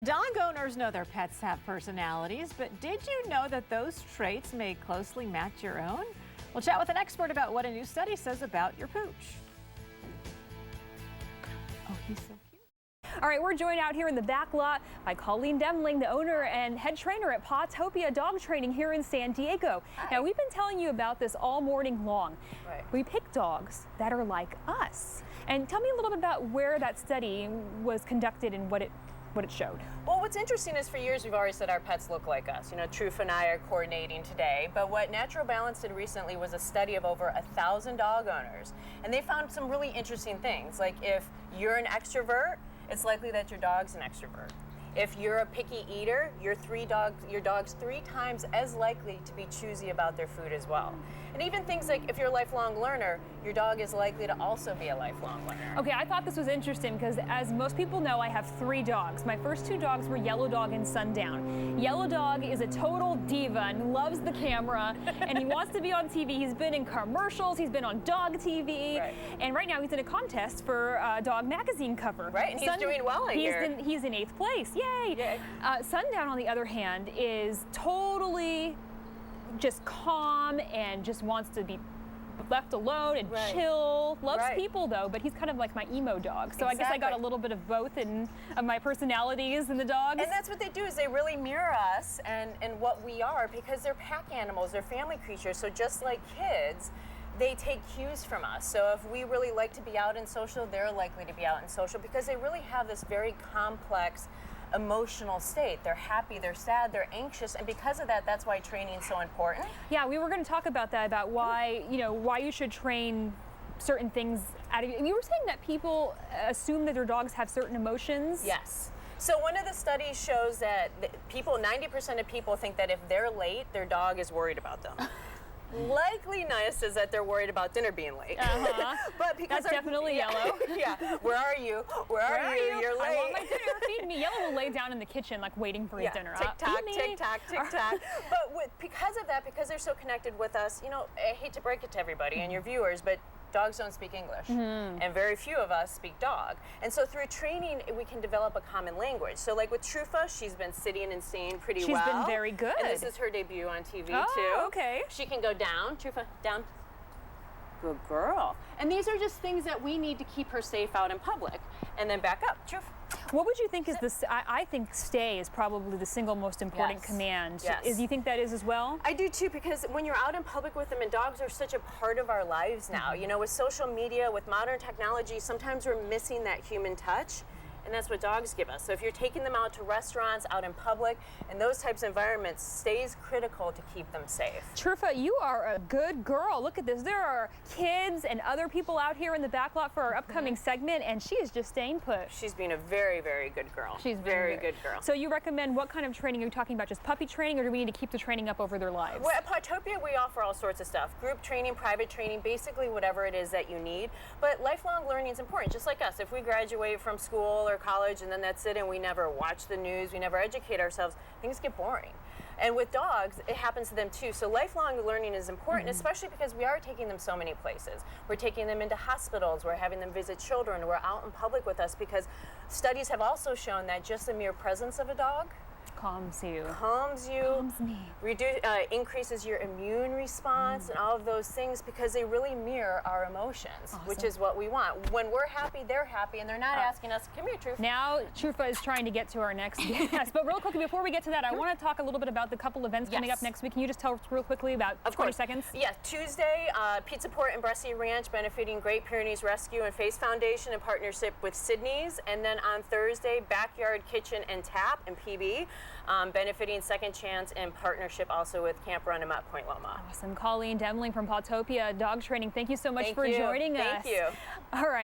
Dog owners know their pets have personalities, but did you know that those traits may closely match your own? We'll chat with an expert about what a new study says about your pooch. Oh, he's so cute. All right, we're joined out here in the back lot by Colleen Demling, the owner and head trainer at Pawtopia Dog Training here in San Diego. Hi. Now, we've been telling you about this all morning long. Right. We pick dogs that are like us. And tell me a little bit about where that study was conducted and what it showed. Well, what's interesting is for years we've always said our pets look like us. You know, Truth and I are coordinating today, but what Natural Balance did recently was a study of over 1,000 dog owners, and they found some really interesting things. Like if you're an extrovert, it's likely that your dog's an extrovert. If you're a picky eater, your dog's 3 times as likely to be choosy about their food as well. And even things like if you're a lifelong learner, your dog is likely to also be a lifelong learner. Okay, I thought this was interesting because as most people know, I have 3 dogs. My first 2 dogs were Yellow Dog and Sundown. Yellow Dog is a total diva and loves the camera and he wants to be on TV. He's been in commercials, he's been on dog TV, right. And right now he's in a contest for a dog magazine cover. Right, and he's doing well here. He's in 8th place. Yay! Yay. Sundown, on the other hand, is totally just calm and just wants to be left alone and right. chill. Loves right. people though, but he's kind of like my emo dog. So exactly. I guess I got a little bit of both of my personalities in the dogs. And that's what they do, is they really mirror us and what we are, because they're pack animals, they're family creatures. So just like kids, they take cues from us. So if we really like to be out in social, they're likely to be out in social, because they really have this very complex emotional state. They're happy, they're sad, they're anxious, and because of that, that's why training is so important. Yeah, we were going to talk about that, about why you should train certain things out of you. You were saying that people assume that their dogs have certain emotions. Yes. So one of the studies shows that 90% of people think that if they're late, their dog is worried about them. Likeliness is that they're worried about dinner being late. But because that's definitely Yellow. Yeah. Where are you? Where are you? You're late. I want my dinner. Feed me. Yellow will lay down in the kitchen like waiting for his dinner. Tick tock, tick tock, tick tock. But because of that, because they're so connected with us, I hate to break it to everybody and your viewers, but dogs don't speak English, and very few of us speak dog. And so through training, we can develop a common language. So like with Trufa, she's been sitting and seeing pretty well. She's been very good. And this is her debut on TV too. Oh, okay. She can go down, Trufa, down. Good girl. And these are just things that we need to keep her safe out in public. And then back up, Trufa. What would you think is this? I think stay is probably the single most important command. Yes. Do you think that is as well? I do too, because when you're out in public with them, and dogs are such a part of our lives now, with social media, with modern technology, sometimes we're missing that human touch. And that's what dogs give us. So if you're taking them out to restaurants, out in public, and those types of environments, stay is critical to keep them safe. Trufa, you are a good girl. Look at this. There are kids and other people out here in the back lot for our upcoming segment, and she is just staying put. She's being a very, very good girl. She's very good girl. So you recommend what kind of training? Are you talking about just puppy training, or do we need to keep the training up over their lives? Well, at Pawtopia, we offer all sorts of stuff. Group training, private training, basically whatever it is that you need. But lifelong learning is important, just like us. If we graduate from school or college and then that's it, and we never watch the news, we never educate ourselves, things get boring. And with dogs, it happens to them too. So lifelong learning is important, especially because we are taking them so many places. We're taking them into hospitals, we're having them visit children, we're out in public with us, because studies have also shown that just the mere presence of a dog calms you. Calms you. Calms me. Increases your immune response and all of those things, because they really mirror our emotions, which is what we want. When we're happy, they're happy, and they're not asking us, come here, Trufa. Now, Trufa is trying to get to our next guest. But real quickly, before we get to that, I want to talk a little bit about the couple events coming up next week. Can you just tell us real quickly about 20 seconds? Yeah, Tuesday, Pizza Port and Brescia Ranch benefiting Great Pyrenees Rescue and Face Foundation in partnership with Sydney's. And then on Thursday, Backyard Kitchen and Tap and PB. Benefiting Second Chance in partnership also with Camp Run 'em at Point Loma. Awesome. Colleen Demling from Pawtopia Dog Training, thank you so much for joining us. Thank you. All right.